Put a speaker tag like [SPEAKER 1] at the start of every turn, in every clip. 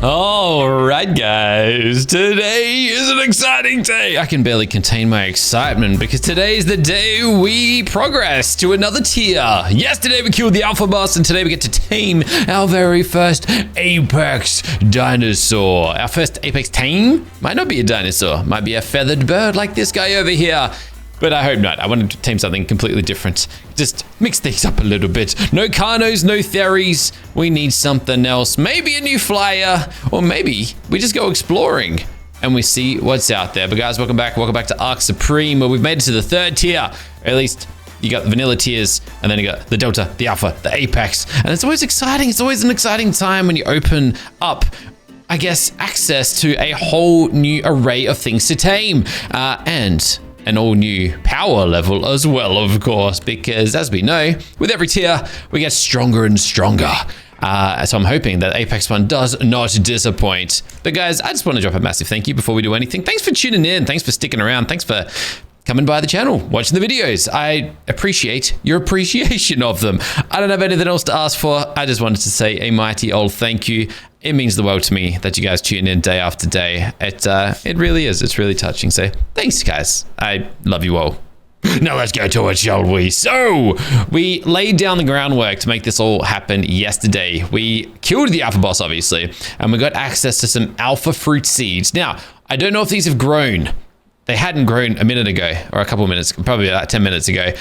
[SPEAKER 1] All right, guys, today is an exciting day. I can barely contain my excitement because today is the day we progress to another tier. Yesterday we killed the alpha boss, and today we get to tame our very first apex dinosaur. Our first apex tame might not be a dinosaur, might be a feathered bird like this guy over here. But I hope not. I wanted to tame something completely different. Just mix things up a little bit. No Carnos, no Theries. We need something else. Maybe a new flyer. Or maybe we just go exploring and we see what's out there. But guys, welcome back. Welcome back to Ark Supreme, where we've made it to the third tier. Or at least you got the vanilla tiers, and then you got the Delta, the Alpha, the Apex. And it's always exciting. It's always an exciting time when you open up, I guess, access to a whole new array of things to tame. And an all new power level as well, of course, because as we know, with every tier, we get stronger and stronger. So I'm hoping that Apex 1 does not disappoint. But guys, I just want to drop a massive thank you before we do anything. Thanks for tuning in. Thanks for sticking around. Thanks for coming by the channel, watching the videos. I appreciate your appreciation of them. I don't have anything else to ask for. I just wanted to say a mighty old thank you. It means the world to me that you guys tune in day after day. It really is. It's really touching. So thanks, guys. I love you all. Now let's go to it, shall we? So we laid down the groundwork to make this all happen yesterday. We killed the alpha boss, obviously, and we got access to some alpha fruit seeds. Now, I don't know if these have grown. They hadn't grown a minute ago, or a couple of minutes, probably about 10 minutes ago,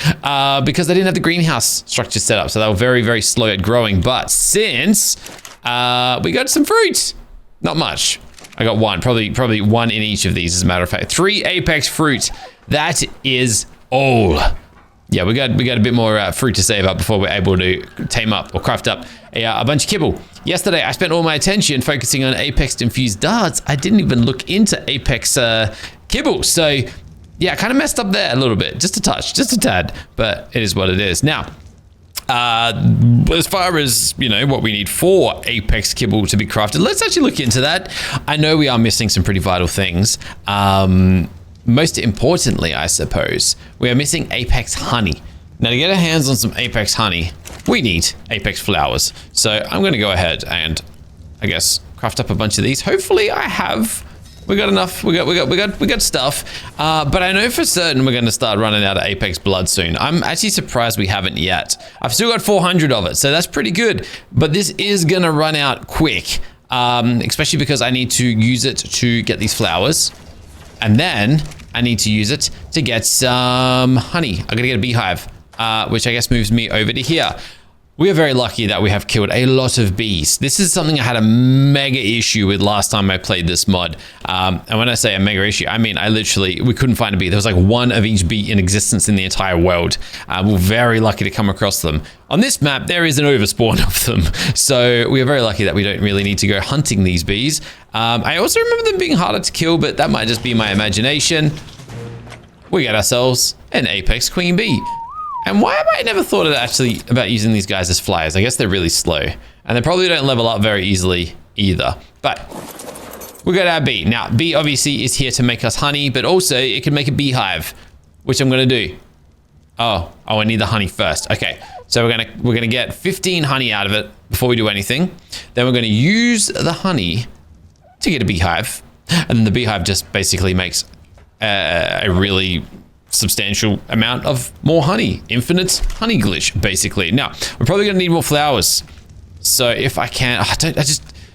[SPEAKER 1] because they didn't have the greenhouse structure set up. So they were very, very slow at growing. But since we got some fruit, not much. I got one, probably one in each of these, as a matter of fact. 3 apex fruit. That is all. Yeah, we got a bit more fruit to save up before we're able to tame up or craft up a bunch of kibble. Yesterday, I spent all my attention focusing on apex infused darts. I didn't even look into apex kibble. So yeah, I kind of messed up there a little bit, just a touch, just a tad, but it is what it is. Now, as far as, you know, what we need for apex kibble to be crafted, let's actually look into that. I know we are missing some pretty vital things. Most importantly, I suppose, we are missing apex honey. Now, to get our hands on some apex honey, we need apex flowers. So I'm going to go ahead and, I guess, craft up a bunch of these. Hopefully I have. We got enough. We got stuff. But I know for certain we're going to start running out of apex blood soon. I'm actually surprised we haven't yet. I've still got 400 of it, so that's pretty good. But this is going to run out quick, especially because I need to use it to get these flowers. And then I need to use it to get some honey. I'm going to get a beehive, which I guess moves me over to here. We are very lucky that we have killed a lot of bees. This is something I had a mega issue with last time I played this mod. And when I say a mega issue, I mean, we couldn't find a bee. There was like one of each bee in existence in the entire world. We're very lucky to come across them. On this map, there is an overspawn of them. So we are very lucky that we don't really need to go hunting these bees. I also remember them being harder to kill, but that might just be my imagination. We got ourselves an apex queen bee. And why have I never thought about using these guys as flyers? I guess they're really slow. And they probably don't level up very easily either. But we got our bee. Now, bee obviously is here to make us honey, but also it can make a beehive, which I'm going to do. Oh, I need the honey first. Okay, so we're gonna get 15 honey out of it before we do anything. Then we're going to use the honey to get a beehive. And then the beehive just basically makes a really substantial amount of more honey. Infinite honey glitch, basically. Now, we're probably gonna need more flowers. So if I can,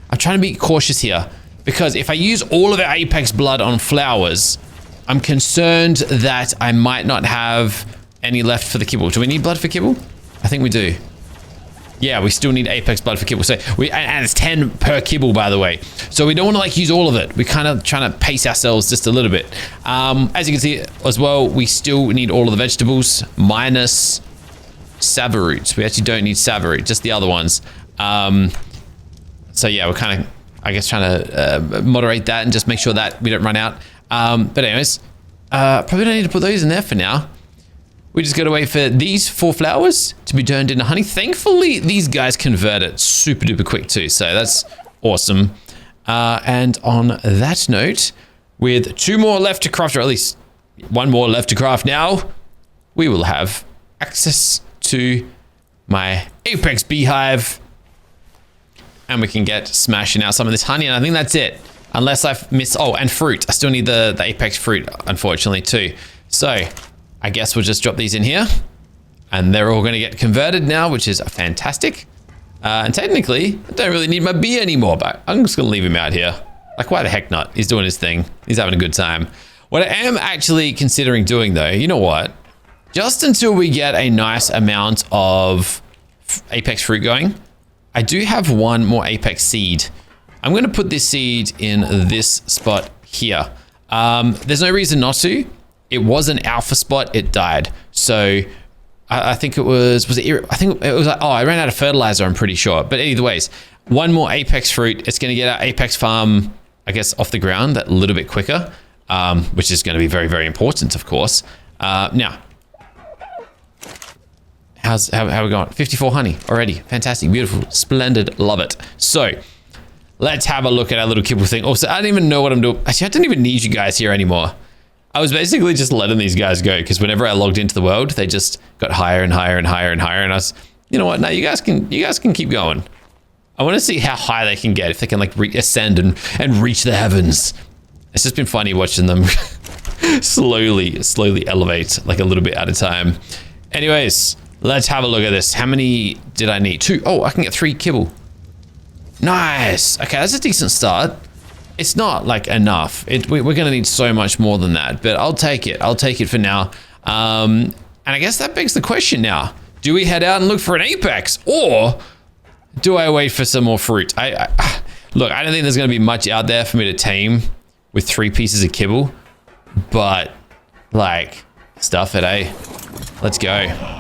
[SPEAKER 1] I'm trying to be cautious here, because if I use all of our apex blood on flowers, I'm concerned that I might not have any left for the kibble. Do we need blood for kibble? I think we do. Yeah, we still need apex blood for kibble. So and it's 10 per kibble, by the way. So we don't want to like use all of it. We're kind of trying to pace ourselves just a little bit. As you can see as well, we still need all of the vegetables minus savaroot. We actually don't need savaroot, just the other ones. So yeah, we're kind of, I guess, trying to moderate that and just make sure that we don't run out. But anyways, probably don't need to put those in there for now. We just gotta wait for these 4 flowers to be turned into honey. Thankfully, these guys convert it super duper quick too, so that's awesome. And on that note, with 2 more left to craft, or at least 1 more left to craft now, we will have access to my apex beehive. and we can get smashing out some of this honey. And I think that's it. Unless I've missed, oh, and fruit. I still need the apex fruit, unfortunately, too. So I guess we'll just drop these in here. And they're all going to get converted now, which is fantastic. And technically, I don't really need my bee anymore, but I'm just going to leave him out here. Like, why the heck not? He's doing his thing. He's having a good time. What I am actually considering doing, though, you know what? Just until we get a nice amount of apex fruit going, I do have one more apex seed. I'm going to put this seed in this spot here. There's no reason not to. It was an alpha spot. It died. So I think it was I think it was like, oh, I ran out of fertilizer, I'm pretty sure. But either ways, one more apex fruit. It's going to get our apex farm, I guess, off the ground that little bit quicker, which is going to be very, very important, of course. Now, how are we going? 54 honey already. Fantastic, beautiful, splendid, love it. So let's have a look at our little kibble thing. Also, I don't even know what I'm doing. Actually, I don't even need you guys here anymore. I was basically just letting these guys go because whenever I logged into the world, they just got higher and higher and higher and higher. And I was, you know what? No, you guys can keep going. I want to see how high they can get, if they can like ascend and reach the heavens. It's just been funny watching them slowly elevate like a little bit at a time. Anyways, let's have a look at this. How many did I need? 2. Oh, I can get 3 kibble. Nice. Okay, that's a decent start. It's not like enough. We're going to need so much more than that, but I'll take it. I'll take it for now. And I guess that begs the question now. Do we head out and look for an apex, or do I wait for some more fruit? Look, I don't think there's going to be much out there for me to tame with 3 pieces of kibble, but like, stuff it, eh? Let's go.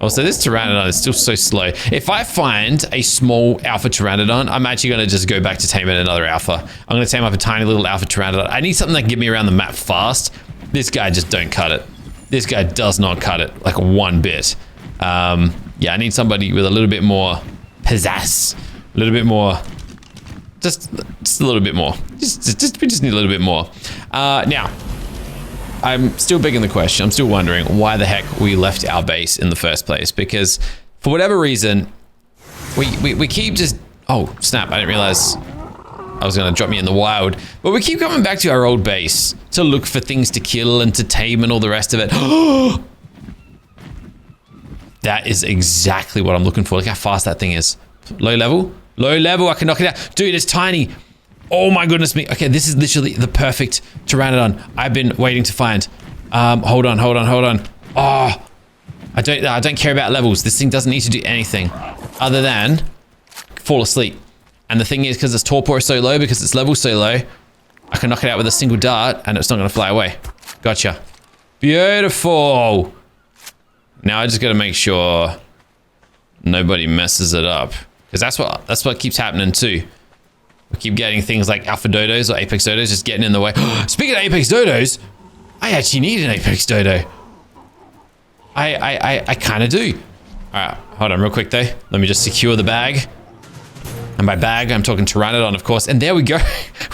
[SPEAKER 1] Also, this pteranodon is still so slow. If I find a small alpha pteranodon, I'm actually going to just go back to taming another alpha. I'm going to tame up a tiny little alpha pteranodon. I need something that can get me around the map fast. This guy just don't cut it. This guy does not cut it, like one bit. Yeah, I need somebody with a little bit more pizzazz, a little bit more, just a little bit more. We just need a little bit more. Now, I'm still begging the question. I'm still wondering why the heck we left our base in the first place. Because for whatever reason, we keep just... Oh, snap. I didn't realize I was going to drop me in the wild. But we keep coming back to our old base to look for things to kill and to tame and all the rest of it. That is exactly what I'm looking for. Look how fast that thing is. Low level. Low level. I can knock it out. Dude, it's tiny. Oh my goodness me. Okay, this is literally the perfect pteranodon I've been waiting to find. Hold on. Oh, I don't care about levels. This thing doesn't need to do anything other than fall asleep. And the thing is, because its torpor is so low, because its level so low, I can knock it out with a single dart and it's not going to fly away. Gotcha. Beautiful. Now I just got to make sure nobody messes it up, because that's what keeps happening too. We keep getting things like alpha dodos or apex dodos just getting in the way. Speaking of apex dodos, I actually need an apex dodo. I kind of do. All right, hold on real quick though. Let me just secure the bag. And by bag, I'm talking pteranodon, of course. And there we go.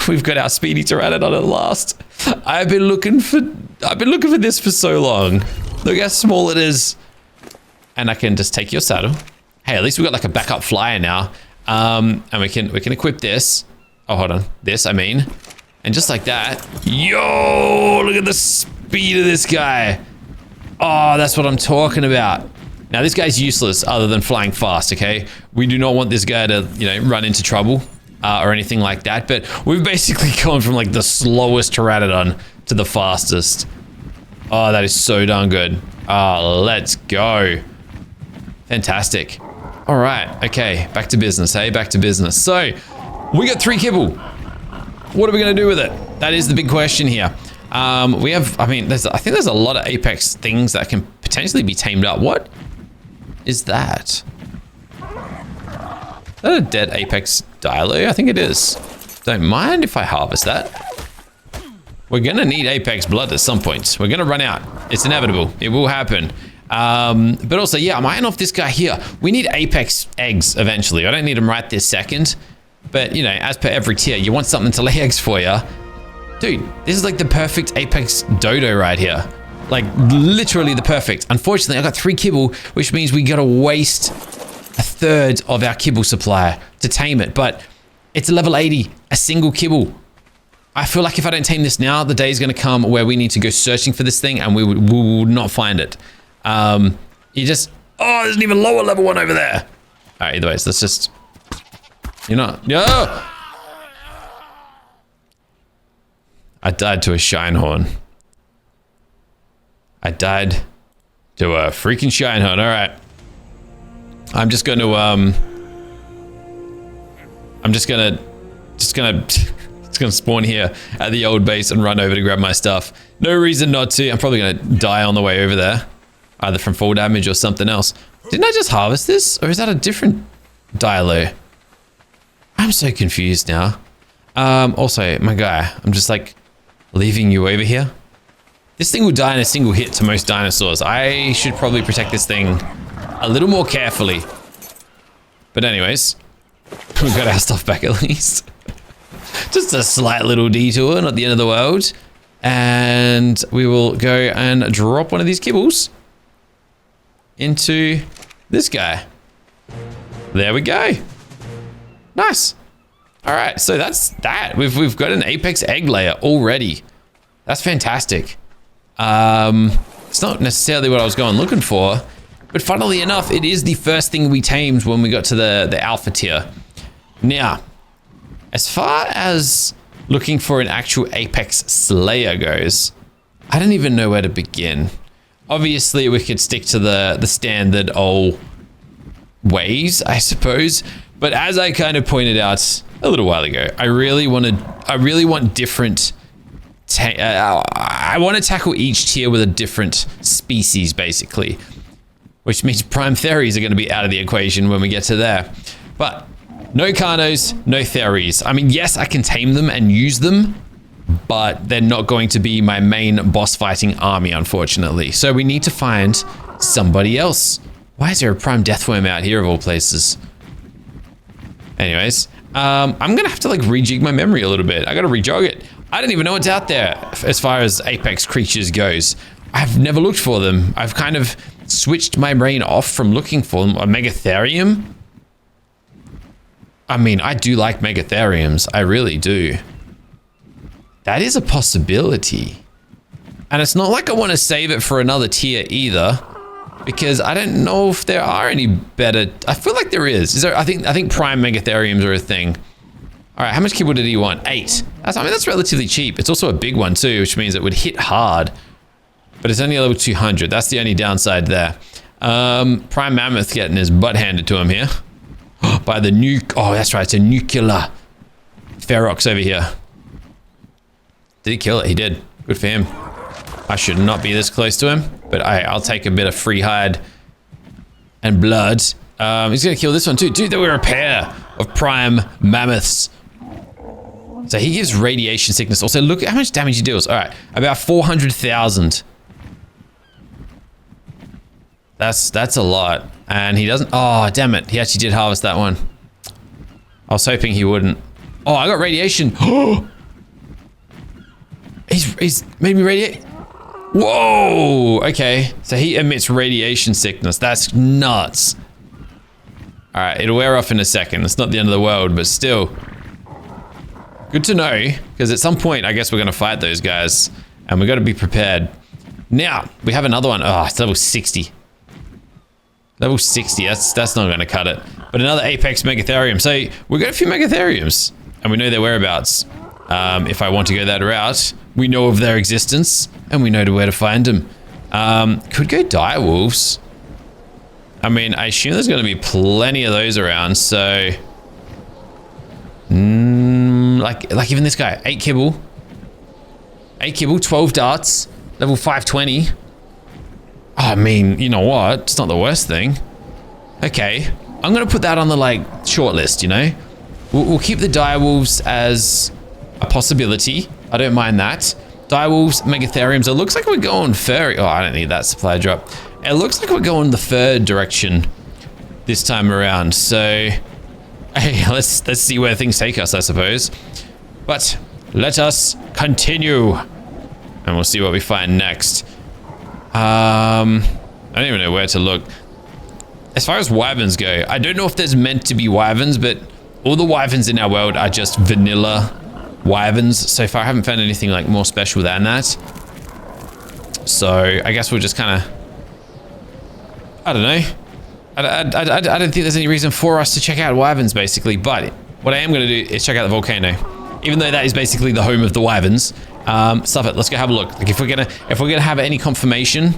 [SPEAKER 1] We've got our speedy pteranodon at last. I've been looking for this for so long. Look how small it is. And I can just take your saddle. Hey, at least we've got like a backup flyer now. And we can equip this. Oh, hold on. This, I mean. And just like that. Yo, look at the speed of this guy. Oh, that's what I'm talking about. Now, this guy's useless other than flying fast, okay? We do not want this guy to, you know, run into trouble or anything like that. But we've basically gone from like the slowest pteranodon to the fastest. Oh, that is so darn good. Oh, let's go. Fantastic. All right, okay, back to business, hey? Back to business. So, we got 3 kibble. What are we gonna do with it? That is the big question here. We have, I mean, I think there's a lot of apex things that can potentially be tamed up. What is that? Is that a dead apex dialo? I think it is. Don't mind if I harvest that. We're gonna need apex blood at some point. We're gonna run out. It's inevitable. It will happen. But also, yeah, I'm eyeing off this guy here. We need apex eggs eventually. I don't need them right this second. But, you know, as per every tier, you want something to lay eggs for you. Dude, this is like the perfect apex dodo right here. Like, literally the perfect. Unfortunately, I got 3 kibble, which means we gotta waste a third of our kibble supply to tame it, but it's level 80, a single kibble. I feel like if I don't tame this now, the day is going to come where we need to go searching for this thing and we would not find it. Oh, there's an even lower level one over there. All right, either ways, let's just, no. I died to a shine-horn. I died to a freaking shine-horn. All right. I'm just going to spawn here at the old base and run over to grab my stuff. No reason not to. I'm probably going to die on the way over there, either from fall damage or something else. Didn't I just harvest this? Or is that a different dialo? I'm so confused now. Also, my guy, I'm just like leaving you over here. This thing will die in a single hit to most dinosaurs. I should probably protect this thing a little more carefully. But anyways, we got our stuff back at least. Just a slight little detour, not the end of the world. And we will go and drop one of these kibbles into this guy. There we go. Nice. All right, so that's that. We've got an apex egg layer already. That's fantastic. It's not necessarily what I was going looking for, but funnily enough, it is the first thing we tamed when we got to the alpha tier. Now, as far as looking for an actual apex slayer goes, I don't even know where to begin. Obviously, we could stick to the standard old ways, I suppose. But as I kind of pointed out a little while ago, I really want different. I want to tackle each tier with a different species, basically, which means prime theries are going to be out of the equation when we get to there. But no carnos, no theries. I mean, yes, I can tame them and use them, but they're not going to be my main boss fighting army, unfortunately. So we need to find somebody else. Why is there a prime deathworm out here of all places? Anyways, I'm gonna have to like rejig my memory a little bit. I gotta rejog it. I don't even know what's out there as far as apex creatures goes. I've never looked for them. I've kind of switched my brain off from looking for them. A megatherium? I mean, I do like megatheriums. I really do. That is a possibility. And it's not like I want to save it for another tier either, because I don't know if there are any better. I feel like there is. I think prime megatheriums are a thing. All right, how much kibble did he want? 8. That's relatively cheap. It's also a big one too, which means it would hit hard. But it's only level 200. That's the only downside there. Prime mammoth getting his butt handed to him here. By the nuke. Oh, that's right. It's a nuclear ferox over here. Did he kill it? He did. Good for him. I should not be this close to him, but I'll take a bit of free hide and blood. He's gonna kill this one too. Dude, there were a pair of prime mammoths. So he gives radiation sickness. Also, look at how much damage he deals. All right, about 400,000. That's a lot. And he doesn't, oh, damn it. He actually did harvest that one. I was hoping he wouldn't. Oh, I got radiation. He's made me radiate. Whoa, okay. So he emits radiation sickness. That's nuts. All right, it'll wear off in a second. It's not the end of the world, but still. Good to know, because at some point, I guess we're gonna fight those guys, and we gotta be prepared. Now, we have another one. Oh, it's level 60. Level 60, that's not gonna cut it. But another apex megatherium. So we've got a few megatheriums, and we know their whereabouts. If I want to go that route, we know of their existence, and we know where to find them. Could go direwolves. I mean, I assume there's gonna be plenty of those around, so... like even this guy, 8 kibble. 8 kibble, 12 darts, level 520. I mean, you know what? It's not the worst thing. Okay, I'm gonna put that on the like short list, you know? We'll keep the direwolves as a possibility. I don't mind that. Direwolves, megatheriums. It looks like we're going furry. Oh, I don't need that supply drop. It looks like we're going the third direction this time around. So, hey, let's see where things take us, I suppose. But let us continue, and we'll see what we find next. I don't even know where to look. as far as wyverns go, I don't know if there's meant to be wyverns, but all the wyverns in our world are just vanilla wyverns. So far, I haven't found anything like more special than that. So I guess we'll just kind of, I don't know. I don't think there's any reason for us to check out wyverns, basically. But what I am going to do is check out the volcano, even though that is basically the home of the wyverns. Stuff it. Let's go have a look. Like if we're gonna have any confirmation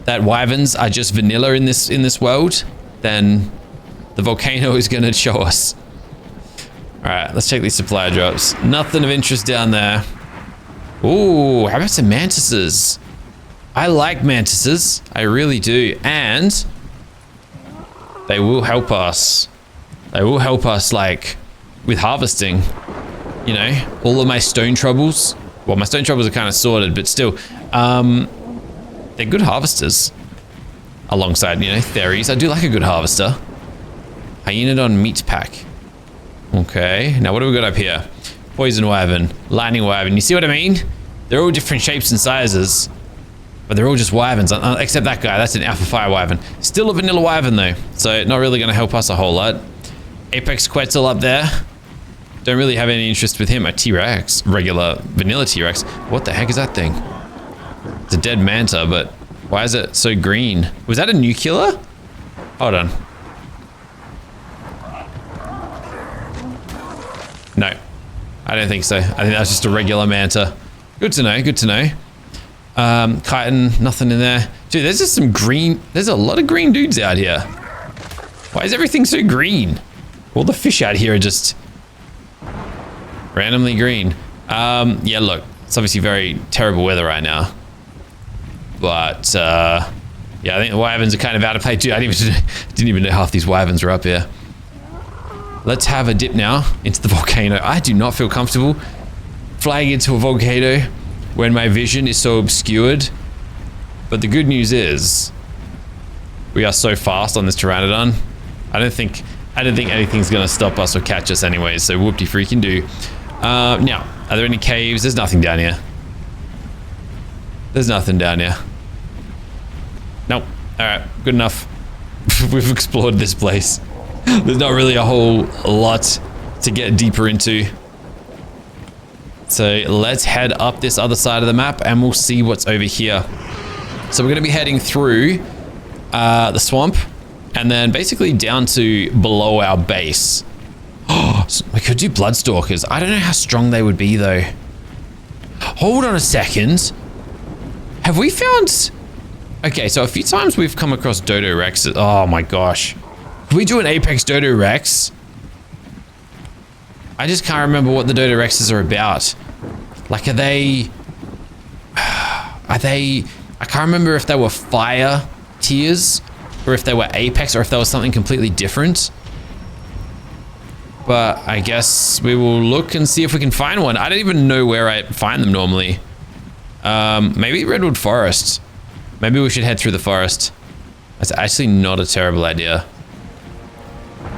[SPEAKER 1] that wyverns are just vanilla in this world, then the volcano is gonna show us. All right, let's check these supply drops. Nothing of interest down there. Ooh, how about some mantises? I like mantises. I really do, and they will help us. They will help us, like, with harvesting. You know, all of my stone troubles. Well, my stone troubles are kind of sorted, but still, they're good harvesters. Alongside, you know, fairies. I do like a good harvester. Hyenodon meat pack. Okay, now what do we got up here? Poison wyvern, lightning wyvern. You see what I mean? They're all different shapes and sizes, but they're all just wyverns, except that guy. That's an alpha fire wyvern. Still a vanilla wyvern though, so not really going to help us a whole lot. Apex Quetzal up there. Don't really have any interest with him. A T-Rex, regular vanilla T-Rex. What the heck is that thing? It's a dead manta, but why is it so green? Was that a nuclear? Hold on. No, I don't think so. I think that's just a regular manta. Good to know, good to know. Chitin, nothing in there. Dude, there's just some green, there's a lot of green dudes out here. Why is everything so green? All the fish out here are just randomly green. Yeah, look, it's obviously very terrible weather right now. But, yeah, I think the wyverns are kind of out of place. Dude, I didn't even know half these wyverns were up here. Let's have a dip now into the volcano. I do not feel comfortable flying into a volcano when my vision is so obscured. But the good news is we are so fast on this pteranodon. I don't think anything's gonna stop us or catch us anyways, so whoop-de freaking do. Now, are there any caves? There's nothing down here. There's nothing down here. Nope. Alright, good enough. We've explored this place. There's not really a whole lot to get deeper into. So let's head up this other side of the map and we'll see what's over here. So we're going to be heading through the swamp and then basically down to below our base. Oh, so we could do bloodstalkers. I don't know how strong they would be though. Hold on a second. Have we found... Okay, so a few times we've come across dodo rexes. Oh my gosh. Can we do an apex dodo rex? I just can't remember what the dodo rexes are about. Like, are they... I can't remember if they were fire tiers or if they were apex or if that was something completely different. But I guess we will look and see if we can find one. I don't even know where I find them normally. Maybe Redwood Forest. Maybe we should head through the forest. That's actually not a terrible idea.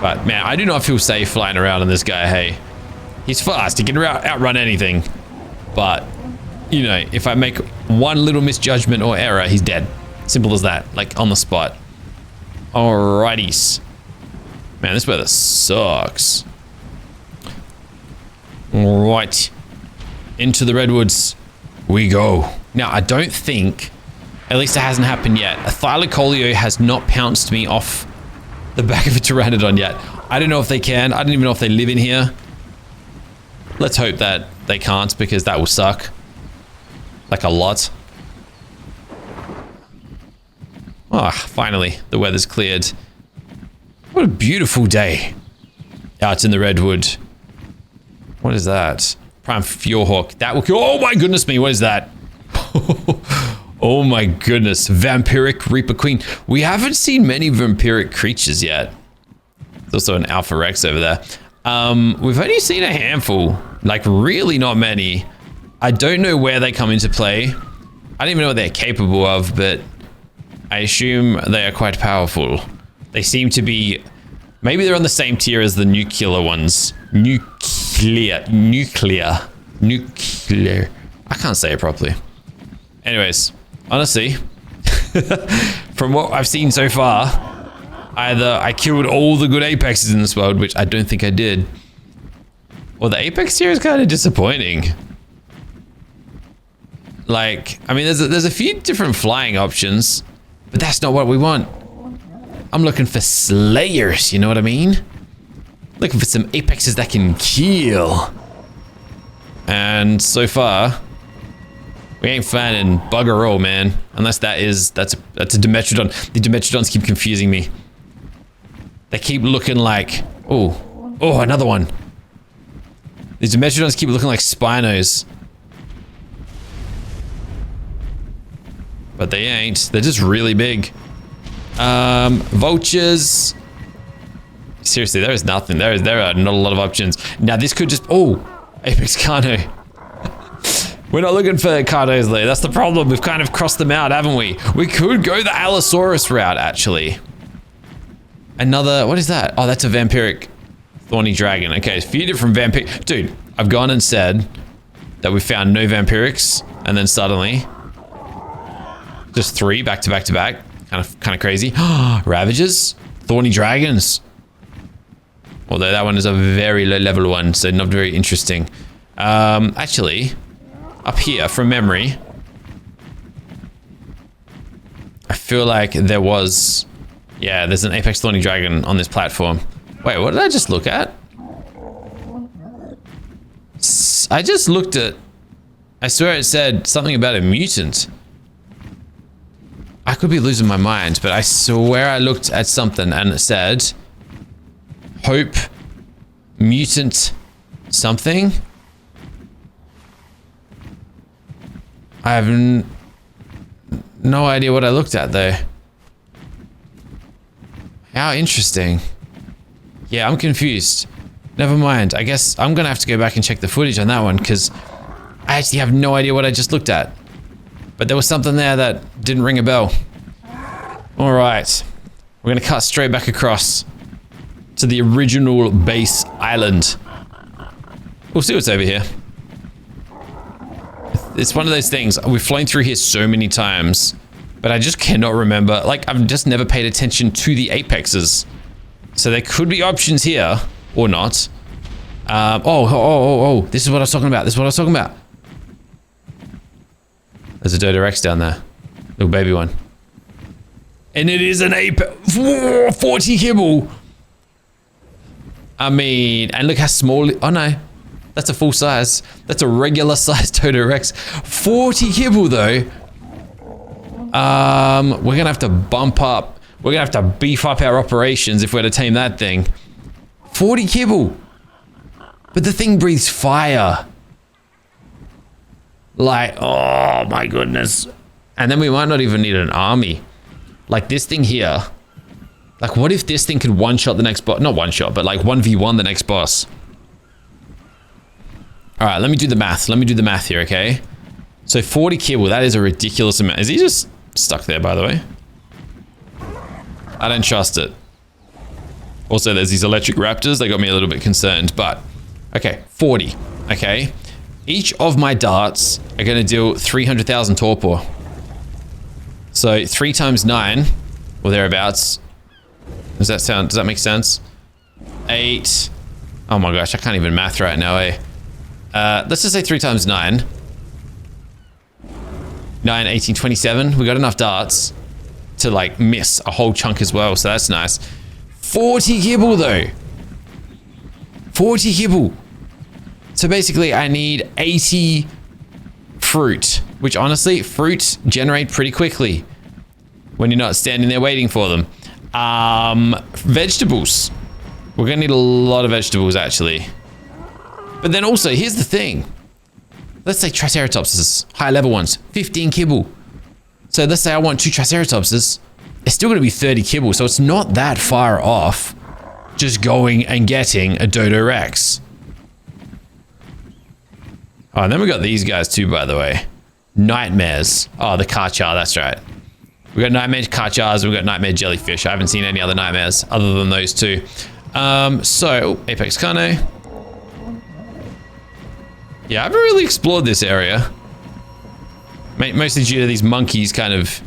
[SPEAKER 1] But man, I do not feel safe flying around on this guy, hey. He's fast, he can outrun anything. But, you know, if I make one little misjudgment or error, he's dead. Simple as that, like on the spot. Alrighties. Man, this weather sucks. Alright. Into the redwoods we go. Now, I don't think, at least it hasn't happened yet, a thylacoleo has not pounced me off the back of a pteranodon yet. I don't know if they can. I don't even know if they live in here. Let's hope that they can't, because that will suck. Like a lot. Ah, finally, the weather's cleared. What a beautiful day out in the redwood. What is that? Prime Fjordhawk. That will kill. Oh my goodness me, what is that? Oh my goodness. Vampiric Reaper Queen. We haven't seen many vampiric creatures yet. There's also an Alpha Rex over there. We've only seen a handful. Like, really not many. I don't know where they come into play. I don't even know what they're capable of, but I assume they are quite powerful. They seem to be... Maybe they're on the same tier as the nuclear ones. Nuclear. I can't say it properly. Anyways, honestly, from what I've seen so far, Either I killed all the good apexes in this world, which I don't think I did, or the apex here is kind of disappointing. Like, I mean, there's a few different flying options, but that's not what we want. I'm looking for slayers, you know what I mean? Looking for some apexes that can kill. And so far, we ain't finding bugger all, man. Unless that's a Dimetrodon. The Dimetrodons keep confusing me. They keep looking like, oh, another one. These Dimetrodons keep looking like Spinos. But they ain't. They're just really big. Vultures. Seriously, there is nothing. There are not a lot of options. Now this could just, Apex Carno. We're not looking for Carnos there. That's the problem. We've kind of crossed them out, haven't we? We could go the Allosaurus route, actually. Another, what is that? Oh, that's a vampiric thorny dragon. Okay, a few different vampiric. Dude, I've gone and said that we found no vampirics, and then suddenly, just 3 back to back to back. Kind of crazy. Ravagers, thorny dragons. Although that one is a very low level one, so not very interesting. Actually, up here from memory, I feel like there was, yeah, there's an apex thorny dragon on this platform. Wait, what did I just look at? I just looked at, I swear it said something about a mutant. I could be losing my mind, but I swear I looked at something and it said Hope mutant something. I have no idea what I looked at though. How interesting. Yeah, I'm confused. Never mind. I guess I'm gonna have to go back and check the footage on that one because I actually have no idea what I just looked at. But there was something there that didn't ring a bell. All right, we're gonna cut straight back across to the original base island. We'll see what's over here. It's one of those things, we've flown through here so many times, but I just cannot remember. Like, I've just never paid attention to the apexes. So there could be options here, or not. This is what I was talking about. This is what I was talking about. There's a Dodo Rex down there. Little baby one. And it is an ape. 40 kibble. I mean, and look how small. Oh no. That's a full size. That's a regular size Dodo Rex. 40 kibble though. We're gonna have to bump up. We're gonna have to beef up our operations if we're to tame that thing. 40 kibble. But the thing breathes fire. Like, oh my goodness. And then we might not even need an army. Like this thing here. Like what if this thing could one-shot the next boss? Not one-shot, but like 1v1 the next boss. All right, let me do the math. Let me do the math here, okay? So 40 kibble, that is a ridiculous amount. Is he just stuck there, by the way? I don't trust it. Also, there's these electric raptors. They got me a little bit concerned, but okay, 40, okay? Each of my darts are gonna deal 300,000 torpor. So 3 times 9, or thereabouts. Does that make sense? 8. Oh my gosh, I can't even math right now, eh? Let's just say 3 times 9. 9, 18, 27. We got enough darts to like miss a whole chunk as well, so that's nice. 40 kibble though. 40 kibble. So basically I need 80 fruit, which honestly, fruit generate pretty quickly when you're not standing there waiting for them. Vegetables. We're gonna need a lot of vegetables actually. But then also, here's the thing. Let's say Triceratopses, high level ones, 15 kibble. So let's say I want 2 Triceratopses. It's still gonna be 30 kibble, so it's not that far off just going and getting a Dodo Rex. Oh, and then we got these guys too, by the way. Nightmares. Oh, the Karchar, that's right. We got Nightmare Karchars, we got Nightmare Jellyfish. I haven't seen any other nightmares other than those two. So, Apex Carno. Yeah, I haven't really explored this area. Mostly due to these monkeys kind of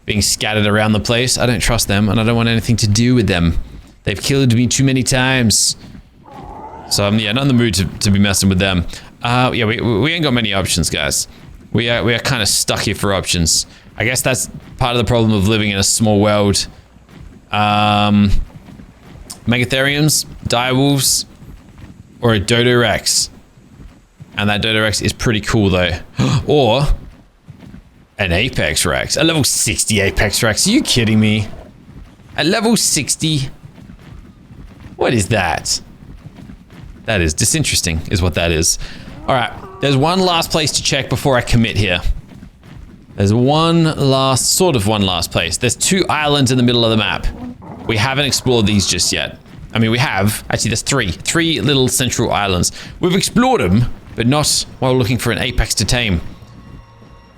[SPEAKER 1] being scattered around the place. I don't trust them, and I don't want anything to do with them. They've killed me too many times. So I'm not in the mood to be messing with them. Yeah, we ain't got many options, guys. We are kind of stuck here for options. I guess that's part of the problem of living in a small world. Megatheriums, direwolves, or a dodo rex. And that dodo rex is pretty cool though. Or an apex rex, a level 60 apex rex. Are you kidding me? At level 60? What is that? That is disinteresting, is what that is. All right, there's one last place to check before I commit here. There's one last place. There's 2 islands in the middle of the map. We haven't explored these just yet. I mean, we have. Actually, there's 3. 3 little central islands. We've explored them, but not while looking for an apex to tame.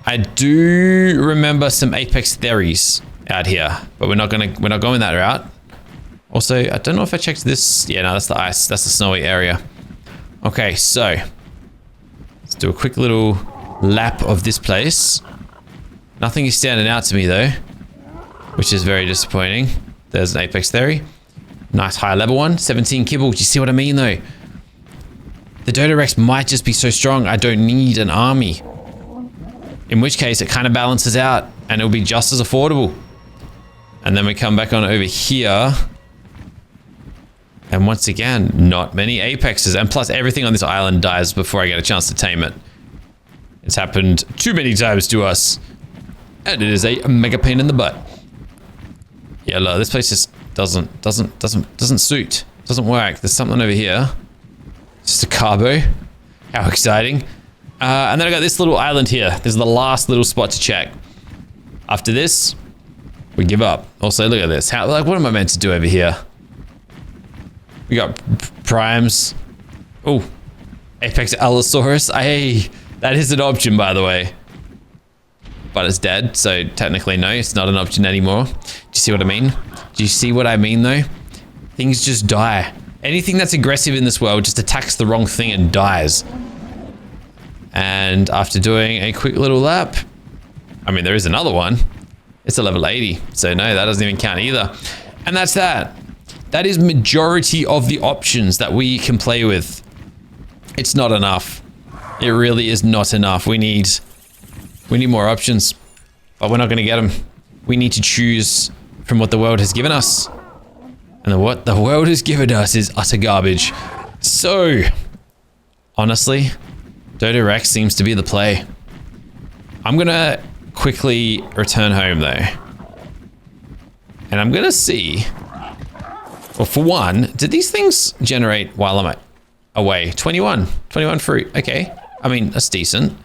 [SPEAKER 1] I do remember some apex theories out here, but we're not going that route. Also, I don't know if I checked this. Yeah, no, that's the ice. That's the snowy area. Okay, so let's do a quick little lap of this place. Nothing is standing out to me though, which is very disappointing. There's an apex theory. Nice high level one. 17 kibble. Do you see what I mean though? The dodo rex might just be so strong I don't need an army. In which case it kind of balances out and it'll be just as affordable. And then we come back on over here. And once again, not many apexes. And plus everything on this island dies before I get a chance to tame it. It's happened too many times to us. And it is a mega pain in the butt. Yeah, look, this place just doesn't suit. Doesn't work. There's something over here. Just a carbo. How exciting. And then I got this little island here. This is the last little spot to check. After this, we give up. Also, look at this. What am I meant to do over here? We got primes. Oh, apex allosaurus. Hey, that is an option, by the way. But it's dead, so technically no, it's not an option anymore. Do you see what I mean? Do you see what I mean though? Things just die. Anything that's aggressive in this world just attacks the wrong thing and dies. And after doing a quick little lap, I mean, there is another one. It's a level 80, so no, that doesn't even count either. And that's that. That is majority of the options that we can play with. It's not enough. It really is not enough. We need more options, but we're not going to get them. We need to choose from what the world has given us. And what the world has given us is utter garbage. So, honestly, Dodo Rex seems to be the play. I'm going to quickly return home though. And I'm going to see... Well, for one, did these things generate while I'm away? 21 fruit. Okay. I mean, that's decent.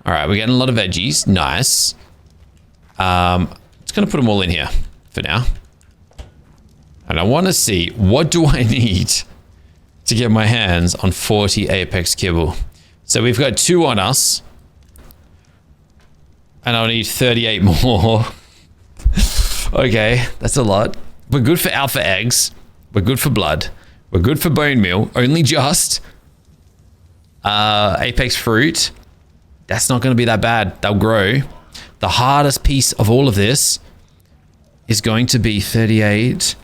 [SPEAKER 1] All right, we're getting a lot of veggies. Nice. Just gonna put them all in here for now. And I want to see, what do I need to get my hands on 40 apex kibble? So we've got 2 on us. And I'll need 38 more. Okay, that's a lot. We're good for alpha eggs. We're good for blood. We're good for bone meal. Only just. Apex fruit. That's not going to be that bad. They'll grow. The hardest piece of all of this is going to be 38.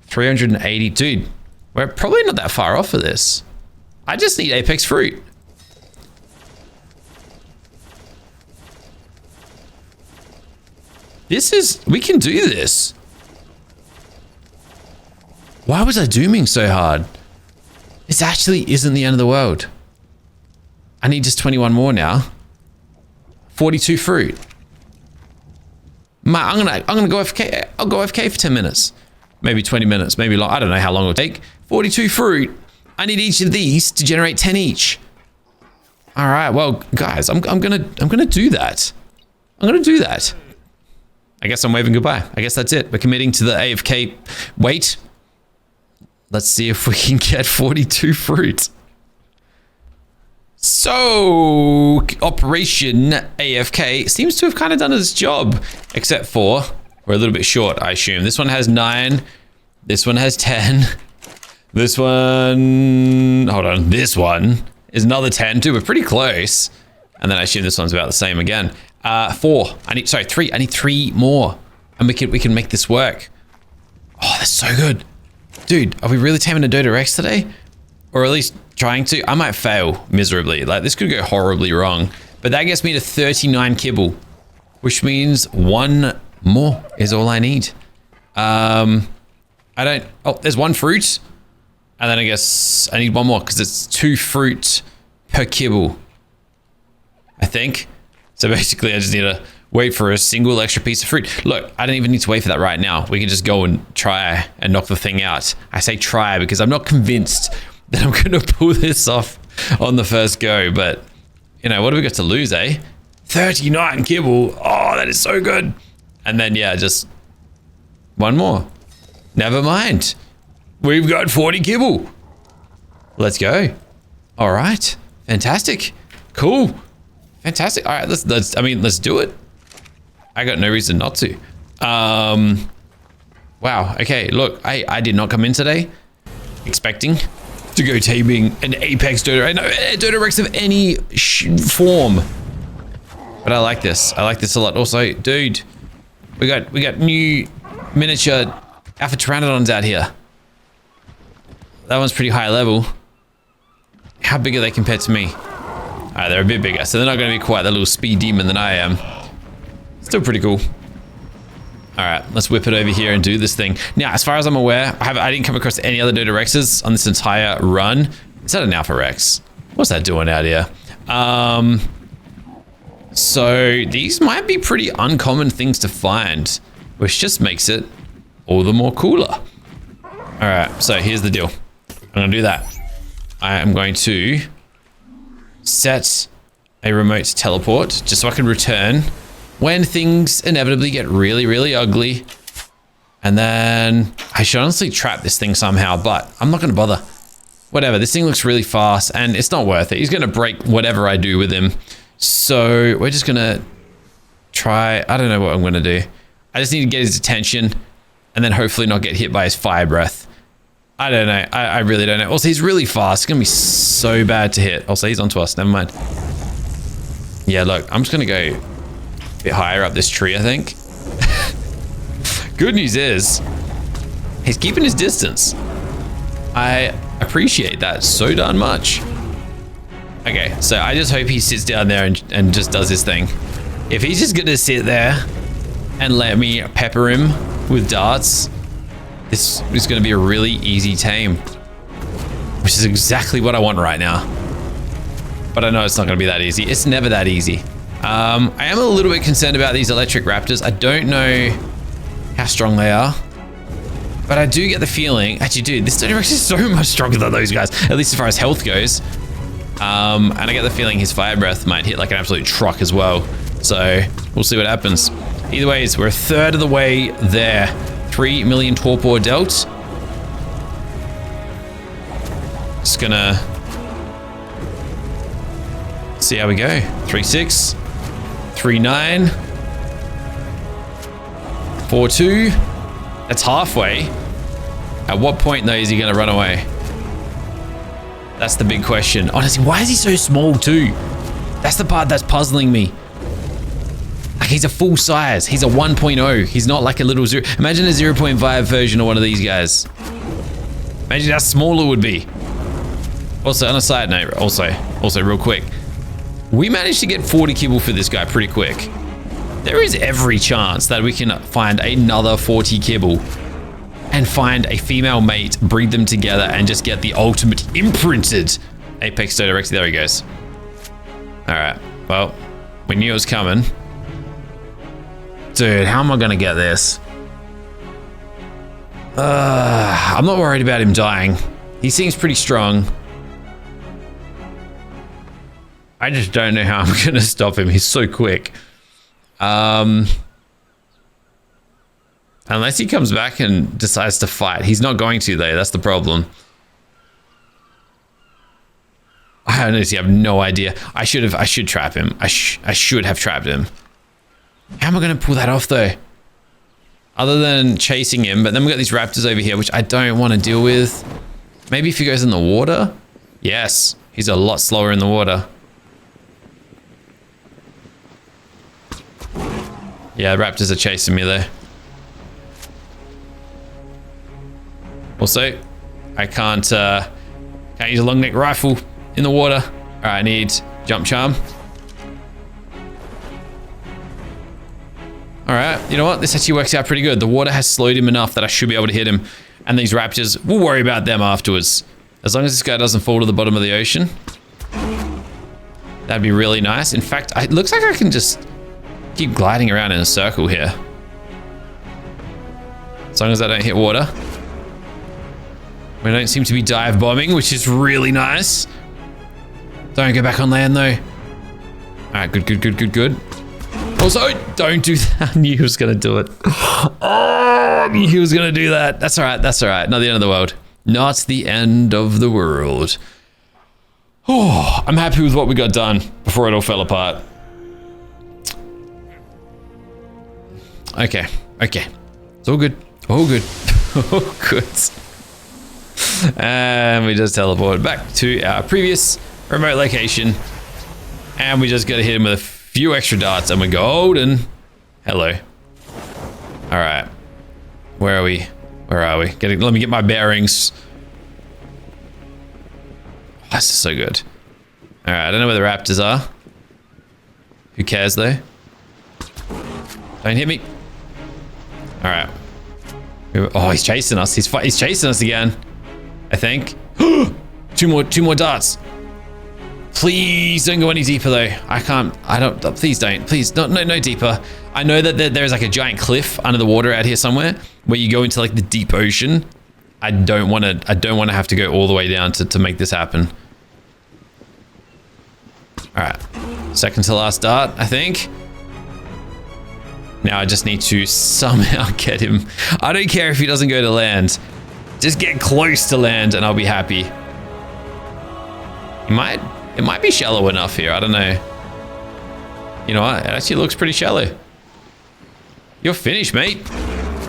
[SPEAKER 1] 380. Dude, we're probably not that far off of this. I just need apex fruit. We can do this. Why was I dooming so hard? This actually isn't the end of the world. I need just 21 more now. 42 fruit. I'm gonna go FK. I'll go FK for 10 minutes. Maybe 20 minutes, maybe long. I don't know how long it'll take. 42 fruit. I need each of these to generate 10 each. All right, well, guys, I'm gonna do that. I'm gonna do that. I guess I'm waving goodbye. I guess that's it. We're committing to the AFK wait. Let's see if we can get 42 fruit. So, Operation AFK seems to have kind of done its job, except for we're a little bit short, I assume. This one has 9. This one has 10. This one, hold on. This one is another 10 too. We're pretty close. And then I assume this one's about the same again. 4. Sorry, 3. I need 3 more. And we can make this work. Oh, that's so good. Dude, are we really taming a Dodo Rex today? Or at least trying to? I might fail miserably. Like, this could go horribly wrong. But that gets me to 39 kibble. Which means 1 more is all I need. Oh, there's 1 fruit. And then I guess I need 1 more because it's 2 fruit per kibble. I think. So basically I just need to wait for a single extra piece of fruit. Look, I don't even need to wait for that right now. We can just go and try and knock the thing out. I say try because I'm not convinced that I'm going to pull this off on the first go. But, you know, what do we got to lose, eh? 39 kibble. Oh, that is so good. And then, yeah, just 1 more. Never mind. We've got 40 kibble. Let's go. All right. Fantastic. Cool. Fantastic. All right, let's do it. I got no reason not to. Wow. Okay, look, I did not come in today expecting to go taming an apex dodo. I know Dodo Rex of any form. But I like this. I like this a lot. Also, dude, we got new miniature alpha pteranodons out here. That one's pretty high level. How big are they compared to me? Alright, they're a bit bigger, so they're not going to be quite the little speed demon that I am. Still pretty cool. Alright, let's whip it over here and do this thing. Now, as far as I'm aware, I didn't come across any other Dodo Rexes on this entire run. Is that an Alpha Rex? What's that doing out here? So these might be pretty uncommon things to find, which just makes it all the more cooler. Alright, so here's the deal. I'm going to do that. I am going to set a remote teleport just so I can return when things inevitably get really, really ugly. And then I should honestly trap this thing somehow, but I'm not going to bother. Whatever, this thing looks really fast and it's not worth it. He's going to break whatever I do with him. So we're just going to try, I don't know what I'm going to do. I just need to get his attention and then hopefully not get hit by his fire breath. I don't know. I really don't know. Also, he's really fast. It's going to be so bad to hit. Also, he's onto us. Never mind. Yeah, look, I'm just going to go a bit higher up this tree, I think. Good news is, he's keeping his distance. I appreciate that so darn much. Okay, so I just hope he sits down there and just does his thing. If he's just going to sit there and let me pepper him with darts, this is going to be a really easy tame, which is exactly what I want right now. But I know it's not going to be that easy. It's never that easy. I am a little bit concerned about these electric raptors. I don't know how strong they are, but I do get the feeling, actually, dude, this Dodo Rex is so much stronger than those guys, at least as far as health goes. And I get the feeling his fire breath might hit like an absolute truck as well. So we'll see what happens. Either ways, we're a third of the way there. 3 million torpor dealt. Just gonna see how we go. 3-6, 3-9, 4-2. That's halfway. At what point though is he gonna run away? That's the big question. Honestly, why is he so small too? That's the part that's puzzling me. Like, he's a full size. He's a 1.0. He's not like a little zero. Imagine a 0.5 version of one of these guys. Imagine how small it would be. Also, on a side note, also real quick, we managed to get 40 kibble for this guy pretty quick. There is every chance that we can find another 40 kibble and find a female mate, breed them together, and just get the ultimate imprinted Apex Dodo Rex. There he goes. All right, well, we knew it was coming. Dude, how am I gonna get this? I'm not worried about him dying. He seems pretty strong. I just don't know how I'm gonna stop him. He's so quick. Unless he comes back and decides to fight. He's not going to though, that's the problem. I honestly have no idea. I should trap him. I should have trapped him. How am I going to pull that off though? Other than chasing him, but then we've got these raptors over here, which I don't want to deal with. Maybe if he goes in the water? Yes, he's a lot slower in the water. Yeah, raptors are chasing me though. Also, I can't use a long neck rifle in the water. All right, I need jump charm. All right, you know what? This actually works out pretty good. The water has slowed him enough that I should be able to hit him. And these raptors, we'll worry about them afterwards. As long as this guy doesn't fall to the bottom of the ocean. That'd be really nice. In fact, it looks like I can just keep gliding around in a circle here. As long as I don't hit water. We don't seem to be dive bombing, which is really nice. Don't go back on land though. All right, good. Also, don't do that. I knew he was gonna do it. Oh, I knew he was gonna do that. That's all right, Not the end of the world. Not the end of the world. Oh, I'm happy with what we got done before it all fell apart. Okay. It's all good. All good. And we just teleport back to our previous remote location. And we just gotta hit him with a few extra darts and we're golden. Hello. All right. Where are we? Let me get my bearings. Oh, this is so good. All right, I don't know where the raptors are. Who cares though? Don't hit me. All right. Oh, he's chasing us. He's chasing us again. I think. Two more darts. Please don't go any deeper though. Please don't. Please, no deeper. I know that there's like a giant cliff under the water out here somewhere where you go into like the deep ocean. I don't want to have to go all the way down to make this happen. All right, second to last dart, I think. Now I just need to somehow get him. I don't care if he doesn't go to land. Just get close to land and I'll be happy. It might be shallow enough here. I don't know. You know what? It actually looks pretty shallow. You're finished, mate.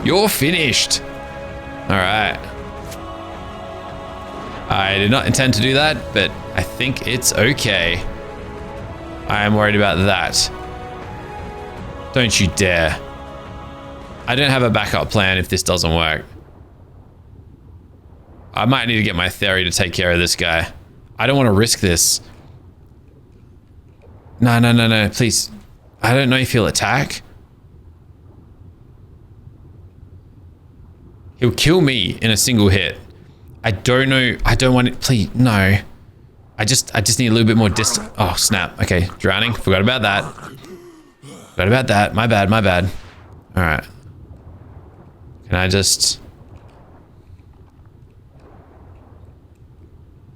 [SPEAKER 1] You're finished. All right. I did not intend to do that, but I think it's okay. I am worried about that. Don't you dare. I don't have a backup plan if this doesn't work. I might need to get my theory to take care of this guy. I don't want to risk this. No, please. I don't know if he'll attack. He'll kill me in a single hit. I don't know. I don't want it. Please, no. I just need a little bit more distance. Oh, snap. Okay, drowning. Forgot about that. My bad. All right. Can I just...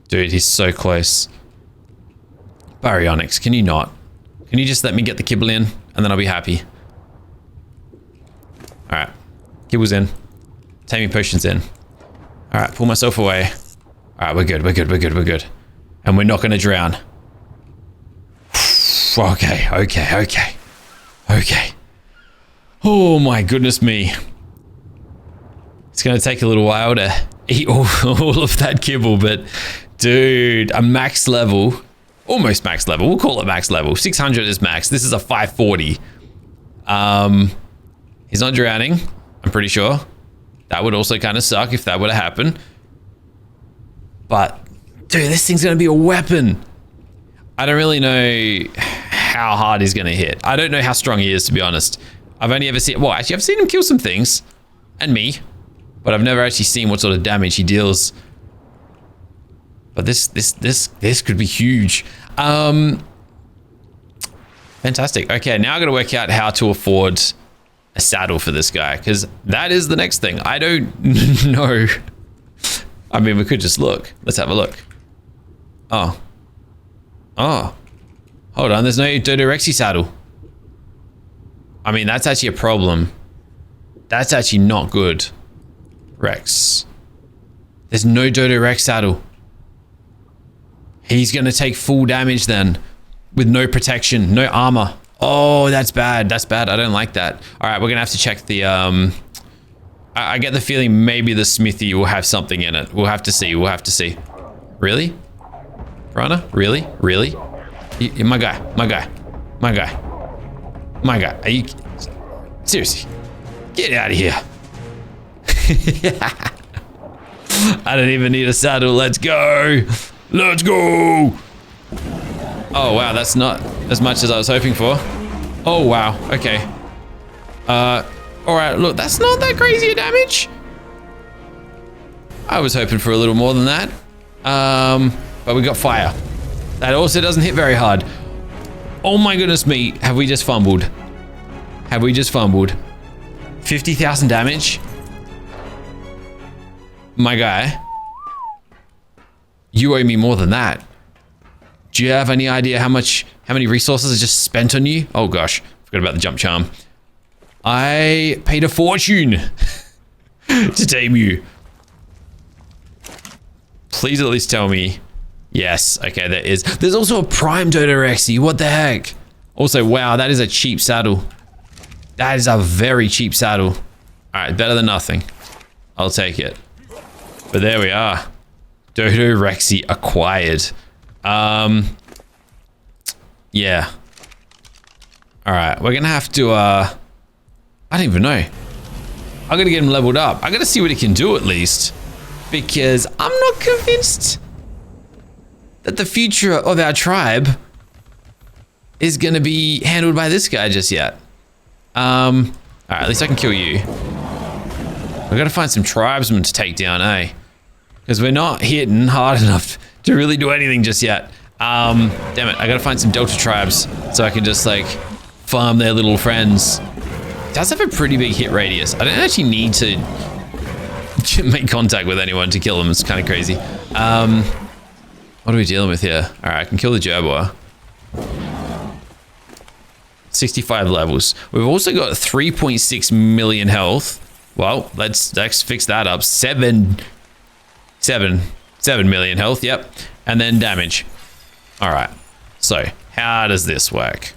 [SPEAKER 1] Dude, he's so close. Baryonyx, can you not? Can you just let me get the kibble in and then I'll be happy? All right, kibble's in. Taming potion's in. All right, pull myself away. All right, we're good. And we're not gonna drown. Okay. Oh my goodness me. It's gonna take a little while to eat all of that kibble, but dude, a max level, almost max level. We'll call it max level. 600 is max. This is a 540. He's not drowning, I'm pretty sure. That would also kind of suck if that were to happen. But dude, this thing's gonna be a weapon. I don't really know how hard he's gonna hit. I don't know how strong he is, to be honest. I've only ever seen, well, actually I've seen him kill some things and me, but I've never actually seen what sort of damage he deals. But this could be huge. Fantastic. Okay, now I gotta work out how to afford a saddle for this guy, because that is the next thing. I don't know. I mean, we could just look. Let's have a look. Oh. Hold on, there's no Dodo Rexy saddle. I mean, that's actually a problem. That's actually not good. Rex. There's no Dodo Rex saddle. He's gonna take full damage then, with no protection, no armor. Oh, that's bad. That's bad. I don't like that. All right, we're gonna have to check the. I get the feeling maybe the smithy will have something in it. We'll have to see. Really, Rana? Really? My guy. Are you? Seriously. Get out of here. I don't even need a saddle. Let's go. Let's go. Oh, wow. That's not as much as I was hoping for. Oh, wow. Okay. All right. Look, that's not that crazy a damage. I was hoping for a little more than that. But we got fire. That also doesn't hit very hard. Oh my goodness me. Have we just fumbled? Have we just fumbled? 50,000 damage? My guy. You owe me more than that. Do you have any idea how many resources I just spent on you? Oh gosh, forgot about the jump charm. I paid a fortune to tame you. Please at least tell me. Yes, okay, there is. There's also a prime Dodorexy. What the heck? Also, wow, that is a cheap saddle. That is a very cheap saddle. All right, better than nothing. I'll take it. But there we are. Dodorexy acquired. Yeah. All right, we're gonna have to, I don't even know. I'm gonna get him leveled up. I gotta see what he can do at least. Because I'm not convinced that the future of our tribe is gonna be handled by this guy just yet. All right, at least I can kill you. We gotta find some tribesmen to take down, eh? Because we're not hitting hard enough to really do anything just yet. Damn it, I gotta find some Delta tribes so I can just like farm their little friends. It does have a pretty big hit radius. I don't actually need to make contact with anyone to kill them. It's kind of crazy. What are we dealing with here? All right, I can kill the gerbil. 65 levels. We've also got 3.6 million health. Well, let's fix that up. 7 million health. Yep, and then damage. All right. So how does this work?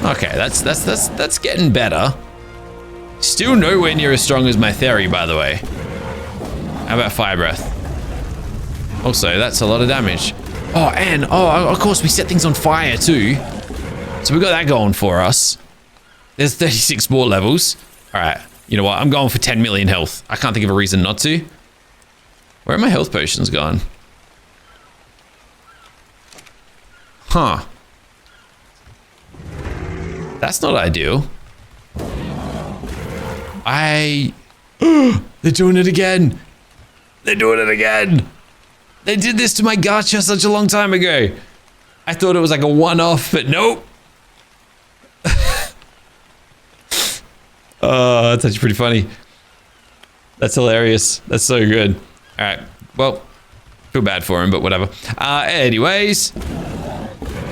[SPEAKER 1] Okay, that's getting better. Still nowhere near as strong as my theory, by the way. How about fire breath? Also, that's a lot of damage. Oh, and of course we set things on fire too. So we got that going for us. There's 36 more levels. All right, you know what? I'm going for 10 million health. I can't think of a reason not to. Where are my health potions gone? Huh. That's not ideal. They're doing it again. They're doing it again. They did this to my gacha such a long time ago. I thought it was like a one-off, but nope. Oh, that's actually pretty funny. That's hilarious. That's so good. All right. Well, feel bad for him, but whatever. Anyways,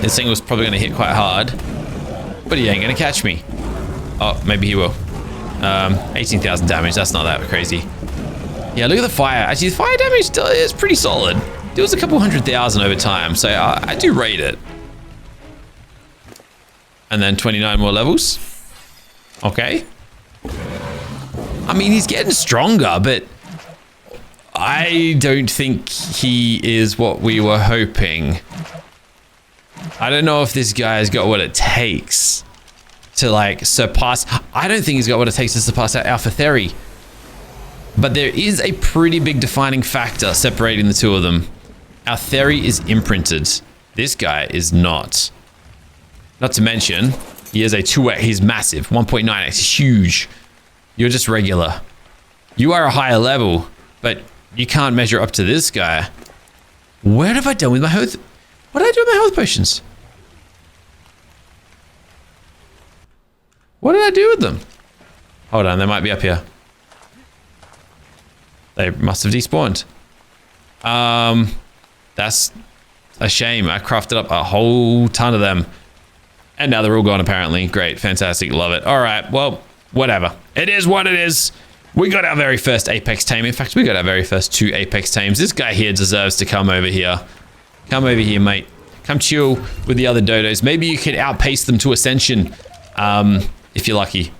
[SPEAKER 1] this thing was probably going to hit quite hard, but he ain't going to catch me. Oh, maybe he will. 18,000 damage. That's not that crazy. Yeah, look at the fire. Actually, the fire damage is pretty solid. It was a couple 100,000 over time, so I do rate it. And then 29 more levels. Okay. I mean, he's getting stronger, but I don't think he is what we were hoping. I don't know if this guy's got what it takes to like surpass. I don't think he's got what it takes to surpass our Alpha Theory. But there is a pretty big defining factor separating the two of them. Our theory is imprinted. This guy is not. Not to mention, he is a 2x. He's massive. 1.9x. He's huge. You're just regular. You are a higher level, but you can't measure up to this guy. What have I done with my health? What did I do with my health potions? What did I do with them? Hold on, they might be up here. They must have despawned. That's a shame. I crafted up a whole ton of them. And now they're all gone apparently. Great, fantastic, love it. All right, well, whatever. It is what it is. We got our very first Apex Tame. In fact, we got our very first 2 Apex Tames. This guy here deserves to come over here. Come over here, mate. Come chill with the other dodos. Maybe you can outpace them to Ascension, if you're lucky.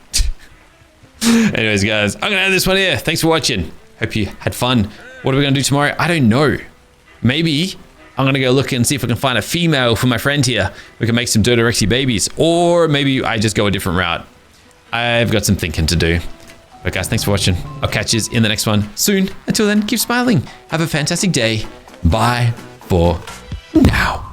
[SPEAKER 1] Anyways, guys, I'm gonna end this one here. Thanks for watching. Hope you had fun. What are we gonna do tomorrow? I don't know. Maybe I'm gonna go look and see if I can find a female for my friend here. We can make some Dodorexy babies, or maybe I just go a different route. I've got some thinking to do. But guys, thanks for watching. I'll catch you in the next one soon. Until then, keep smiling. Have a fantastic day. Bye for now.